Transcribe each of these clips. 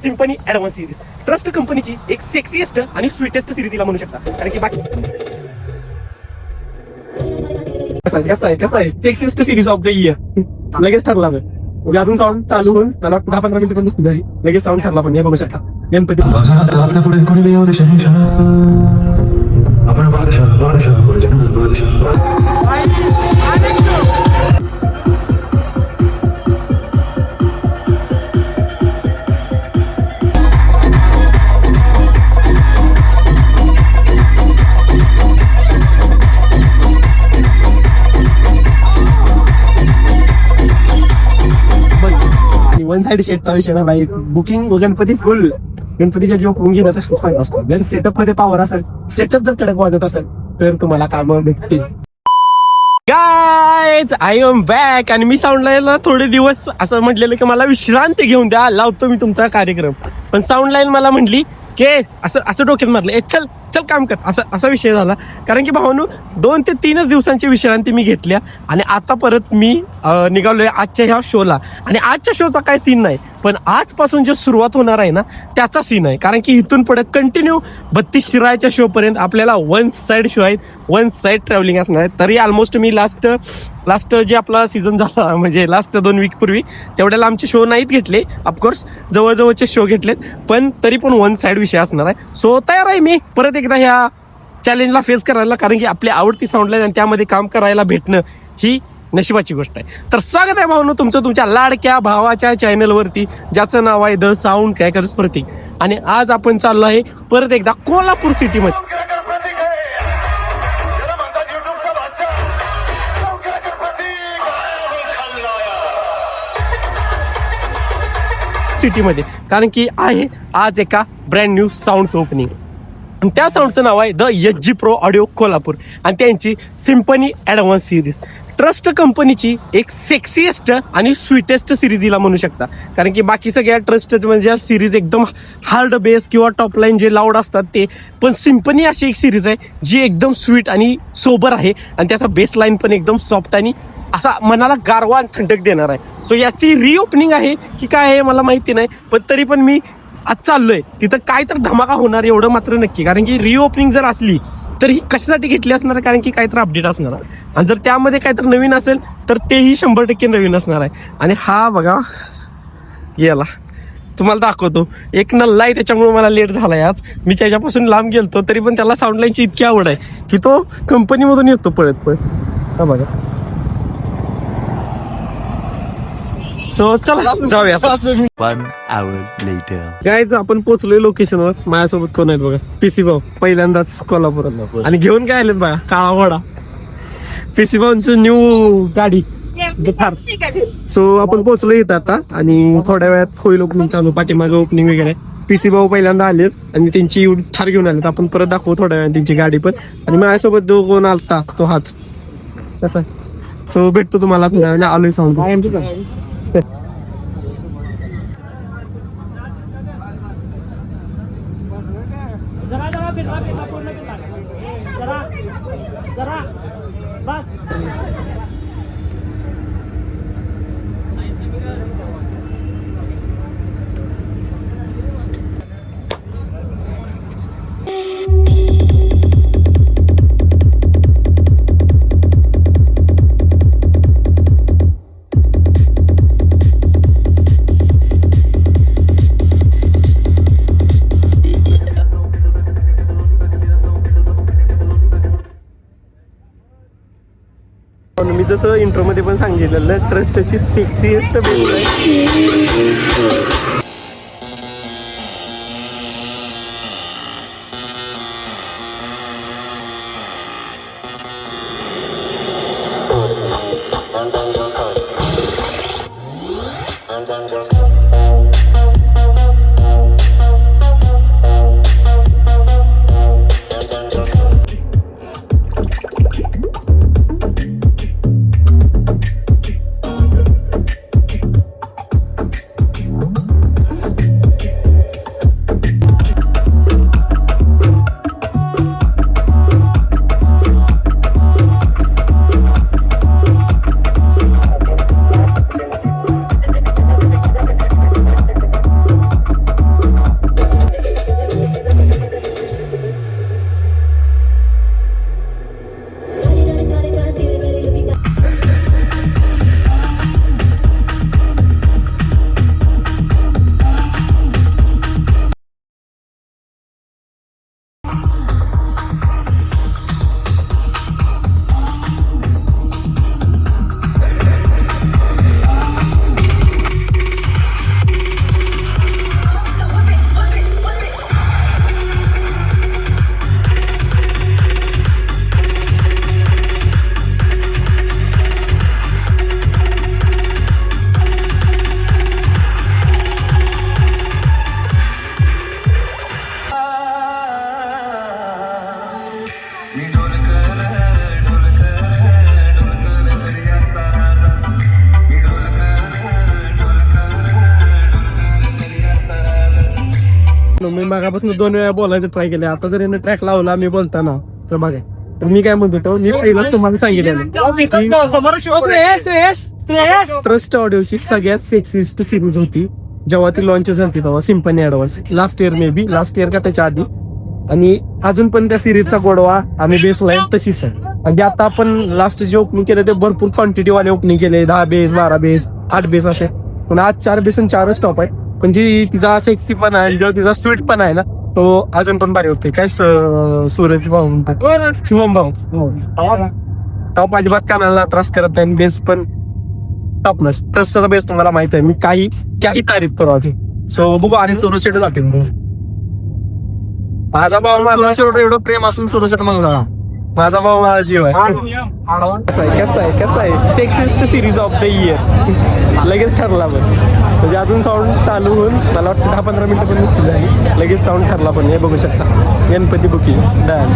Symphony advance series trust कंपनीची एक sexiest आणि स्वीटेस्ट सिरीज म्हणू शकता. कारण की बाकी कसं आहे sexiest series of the year लगेच ठरला. म्हणजे अजून साऊंड चालू होऊन त्याला 10-15 मिनिटं पण दिसते लगेच साऊंड ठरला. पण हे बघू शकता गणपती आपल्या पुढे कोणी येऊ दे शनिशा आपण बादशाह पुढे जन वन साइड शेटचा विषय ना नाही. बुकिंग गणपती फुल गणपतीच्या जेव्हा होऊन घेण्याचा फायदा असतो. जर सेटअप मध्ये पॉवर असेल, सेटअप जर कडक वाजत असेल तर तुम्हाला कामं भेटतील. Guys I am back. आणि मी साऊंड लाईनला थोडे दिवस असं म्हटलेलं की मला विश्रांती घेऊन द्या, लावतो मी तुमचा कार्यक्रम. पण साऊंड लाईन मला म्हटली की असं डोक्यात मारलं, चल चल काम कर, असा विषय झाला. कारण की भावानू 2 ते 3 दिवसांची विश्रांती मी घेतल्या आणि आता परत मी निघालोय आजच्या ह्या शोला. आणि आजच्या शोचा काय सीन नाही, पण आजपासून जे सुरुवात होणार आहे ना त्याचा सीन आहे. कारण की इथून पुढे कंटिन्यू 32 शिरायच्या शो पर्यंत आपल्याला वन साइड शो आहेत, वन साइड ट्रॅव्हलिंग असणार आहे. तरी ऑलमोस्ट मी लास्ट जे आपला सीझन झाला म्हणजे लास्ट 2 वीक पूर्वी तेवढ्याला आमचे शो नाहीत घेतले. ऑफकोर्स जवळजवळचे शो घेतलेत, पण तरी पण वन साइड विषय असणार आहे. सो तयार आहे मी परत एकदा ह्या चॅलेंजला फेस करायला. कारण की आपली आवडती साऊंड लाईन आणि त्यामध्ये काम करायला भेटणं ही नशिबाची गोष्ट आहे. तर स्वागत आहे भावनो तुमचं तुमच्या लाडक्या भावाच्या चॅनलवरती, ज्याचं नाव आहे द साऊंड क्रॅकर्स प्रतीक. आणि आज आपण चाललो आहे परत एकदा कोल्हापूर सिटीमध्ये. सिटीमध्ये कारण की आहे आज एका ब्रँड न्यू साऊंडचं ओपनिंग. आणि त्या साऊंडचं नाव आहे the SG Pro audio Kolhapur. आणि त्यांची सिम्पनी ॲडव्हान्स सिरीज ट्रस्ट कंपनीची एक सेक्सीएस्ट आणि स्वीटेस्ट सिरीज हिला म्हणू शकता. कारण की बाकी सगळ्या ट्रस्ट म्हणजे सिरीज एकदम हार्ड बेस किंवा टॉप लाईन जे लाऊड असतात ते, पण सिम्पनी अशी एक सिरीज आहे जी एकदम स्वीट आणि सोबर आहे. आणि त्याचा बेस लाईन पण एकदम सॉफ्ट आणि असा मनाला गारवा आणि थंडक देणार आहे. सो याची रिओपनिंग आहे की काय आहे मला माहिती नाही, पण तरी पण मी आज चाललोय तिथं. काय तर धमाका होणार एवढं मात्र नक्की. कारण की रिओपनिंग जर असली तर ही कशासाठी घेतली असणार आहे, कारण की काहीतरी अपडेट असणार आहे. आणि जर त्यामध्ये काहीतरी नवीन असेल तर तेही 100% नवीन असणार आहे. आणि हा बघा याला तुम्हाला दाखवतो, एक नल्ला आहे त्याच्यामुळे मला लेट झालाय आज. मी त्याच्यापासून लांब गेलतो तरी पण त्याला साऊंड लाईनची इतकी आवड आहे की तो कंपनीमधून येतो पळत. हा बघा. सो चला जाऊया. गाईज आपण पोहोचलोय लोकेशनवर. माझ्यासोबत कोण आहेत बघा, पीसी भाऊ पहिल्यांदाच कोल्हापुरात. आणि घेऊन काय आलेत बघा काळा घोडा, पीसी भाऊंची न्यू गाडी थार. सो आपण पोहोचलो इथं आता आणि थोड्या वेळात होईल ओपनिंग चालू, पाठीमागे ओपनिंग वगैरे. पीसी भाऊ पहिल्यांदा आलेत आणि त्यांची थार घेऊन आलेत. आपण परत दाखवू थोड्या वेळात त्यांची गाडी पण. आणि माझ्यासोबत जो कोण आलता तो हाच कसा. सो भेटतो तुम्हाला आलोय साऊंड. मी जसं इंट्रो मध्ये पण सांगितलेलं ट्रस्टची सेक्सीएस्ट बेस आहे. मी मागापासून 2 वेळा बोलायचं ट्राय केलं. आता जर यानं ट्रॅक लावला मी बोलताना तर बघा, तर मी काय म्हणतो, मी पहिलाच तुम्हाला सांगितलं ट्रस्ट ऑडिओची सगळ्यात सेक्सिस्ट सिरीज होती जेव्हा ती लॉन्च झाली तेव्हा, symphony advance last year, may be last year का त्याच्या आधी. आणि अजून पण त्या सिरीजचा गोडवा आणि बेस लाईन तशीच आहे. म्हणजे आता आपण लास्ट जे ओपनिंग केले ते भरपूर क्वांटिटी वाले ओपनिंग केले, 10 बेस 12 बेस 8 बेस असे. पण आज 4 बेस आणि 4 स्टॉप आहे. पण जी तिचा सेक्सी पण आहे, जो तिचा स्वीट पण आहे ना, तो अजून पण भारी होते. काय सूरज भाऊ म्हणतात, शुभम भाऊ टॉप अजिबात कानाला त्रास करत नाही. बेस पण टॉप नस ट्रस्टचा बेस तुम्हाला माहित आहे, मी काही तारीफ करू आधी. सो बघू आणि सुरज जातील. माझा भाऊ माझा शेवट एवढं प्रेम असून सुरज मंगला माझा भाऊ माझा जीव आहे. कसा आहे sexist series of the year लगेच ठरला पण. म्हणजे अजून साऊंड चालू होऊन मला वाटतं 10-15 मिनिटं पण नुसती झाली, लगेच साऊंड ठरला पण. हे बघू शकता गणपती बुकिंग डन.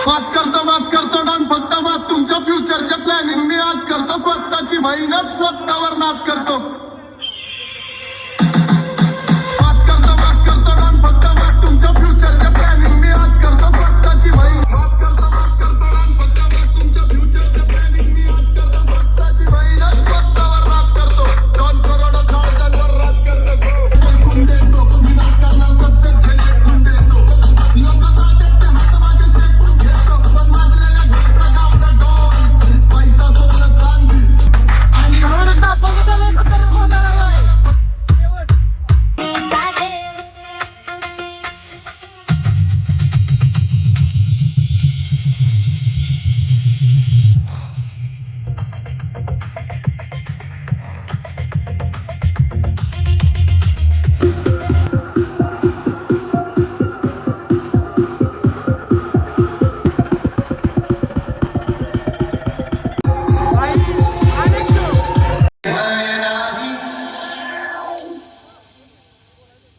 वाच करतो डान फक्त वाच तुमच्या फ्युचरच्या प्लॅनिंग मी आज करतो. स्वतःची मेहनत स्वतःवर नाच करतो. वाच करतो डान फक्त वाच तुमच्या फ्युचरच्या प्लॅनिंग मी आज करतो. स्वतःची मेहनत वाच करतो डान फक्त वाच तुमच्या फ्युचरच्या प्लॅनिंग मी आज करतो. स्वतःची मेहनत स्वतःवर नाच करतो. 2 करोड खाळजांवर राज करतो. खून देतो विनाश करणार सत्य झेंडे खून देतो. लोक जातात ते हात माझे शेकून घेतो. पण माझलेल्या घरचा गावचा डॉन पैसा सोनं चांदी आणि हरता बघताले तर होणार आहे.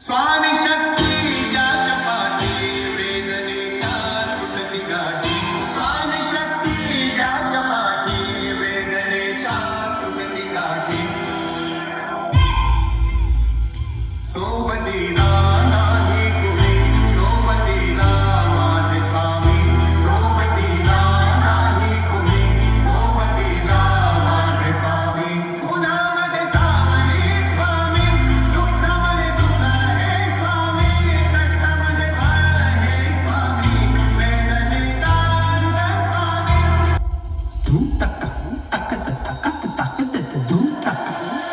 स्वामी शक्तीच्या चपाती वेदनेच्या सुटती गाठी. स्वामी शक्तीच्या चपाती वेदनेच्या सुटती गाठी. सोबतीला नाही कुणी सोबतीला माझे स्वामी. सोबतीला नाही कुणी सोबतीला माझे स्वामी. उन्हामध्ये सावली स्वामी, दुःखामध्ये सुख हे स्वामी, कष्टामध्ये फळ हे स्वामी, वेदनेचा अंत स्वामी. धूम तक तक तक तक तक धूम तक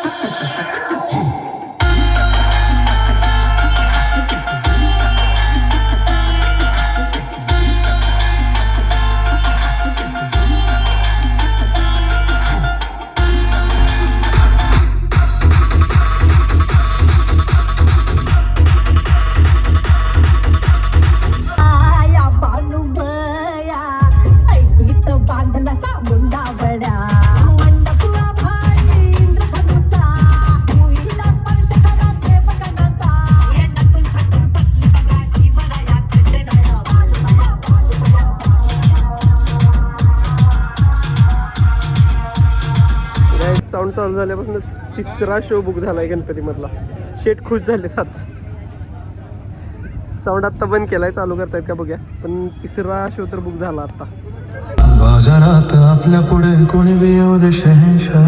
तक तक झाल्यापासून 3रा शो बुक झालाय गणपती मधला. शेट खुश झाले आज. साऊंड आत्ता बंद केलाय, चालू करतायत का बघूया. पण 3रा शो तर बुक झाला आता. बाजारात आपल्या पुढे कोणी बी येऊ दे शहेनशाह,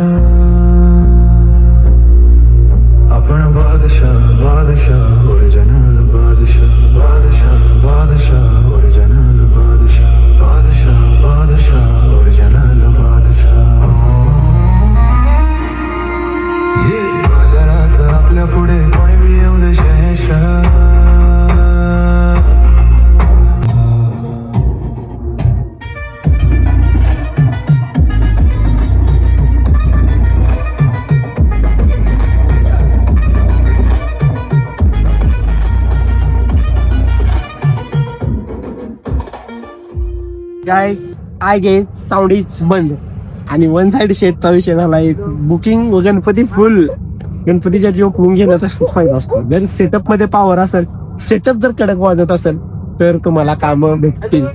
आपण बादशाह बादशाह ओरिजिनल बादशाह बादशाह बादशाह ओरिजिनल बादशाह बादशाह बादशाह ओरिजिनल बादशाह. ये बाजारात आपल्या पुढे कोणी बी येऊ दे शहेनशाह. Guys I get sound is बंद आणि वन साइड शेटचा विषय झालाय. Booking Ganpati full. गणपतीच्या जीव पळून घेण्याचाच फायदा असतो. जर सेटअप मध्ये पॉवर असेल, सेटअप जर कडक वाजत असेल तर तुम्हाला कामं भेटतील.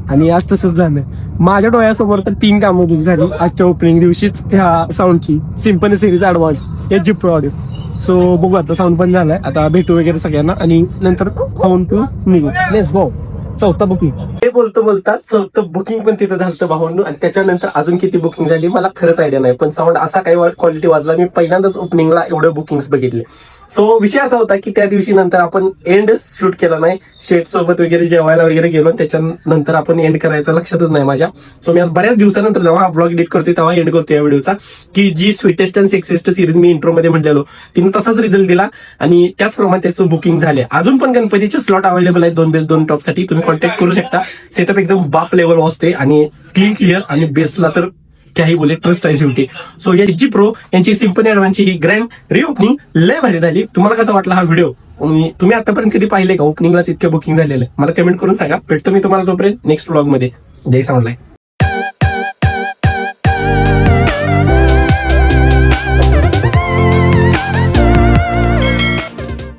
आणि आज तसंच झालं. माझ्या डोळ्यासमोर तर 3 कामं बुक झाली आजच्या ओपनिंग दिवशीच ह्या साऊंडची. Symphony series advance H pro audio. So बघू आता साऊंड पण झालाय. आता भेटू वगैरे सगळ्यांना आणि नंतर खाऊन पिऊ निघू. Let's go. 4थं बुकिंग. हे बोलता 4थं बुकिंग पण तिथं झालं भावांनो. आणि त्याच्यानंतर अजून किती बुकिंग झाली मला खरंच आयडिया नाही. पण साऊंड असा काही क्वालिटी वाजला, मी पहिल्यांदाच ओपनिंगला एवढं बुकिंग्स बघितले. सो विषय असा होता की त्या दिवशी नंतर आपण एंड शूट केला नाही. शेट सोबत वगैरे जेवायला वगैरे गेलो, त्याच्यानंतर आपण एंड करायचं लक्षातच नाही माझ्या. सो मी आज बऱ्याच दिवसानंतर जेव्हा हा ब्लॉग एडिट करतोय तेव्हा एंड करतोय या व्हिडिओचा, की जी स्वीटेस्ट अँड सेक्सिएस्ट सिरीज मी इंट्रो मध्ये म्हटलेलो तिने तसाच रिझल्ट दिला आणि त्याचप्रमाणे त्याचं बुकिंग झाले. अजून पण गणपतीचे स्लॉट अवेलेबल आहेत 2 बेस 2 टॉप साठी. तुम्ही कॉन्टॅक्ट करू शकता. सेटअप एकदम बाप लेवल वाजते आणि क्लिअर आणि बेसला तर काही बोले ट्रस्ट आहे शेवटी. सो या जी प्रो यांची सिम्पनी ऍडव्हान्सची ही ग्रँड रिओपनिंग लय भारी झाली. तुम्हाला कसा वाटला हा व्हिडिओ? तुम्ही आतापर्यंत कधी पाहिले का ओपनिंगलाच इतकं बुकिंग झालेलं? मला कमेंट करून सांगा. भेटतो मी तुम्हाला तोपर्यंत नेक्स्ट व्लॉग मध्ये. जय साऊंड लाईन.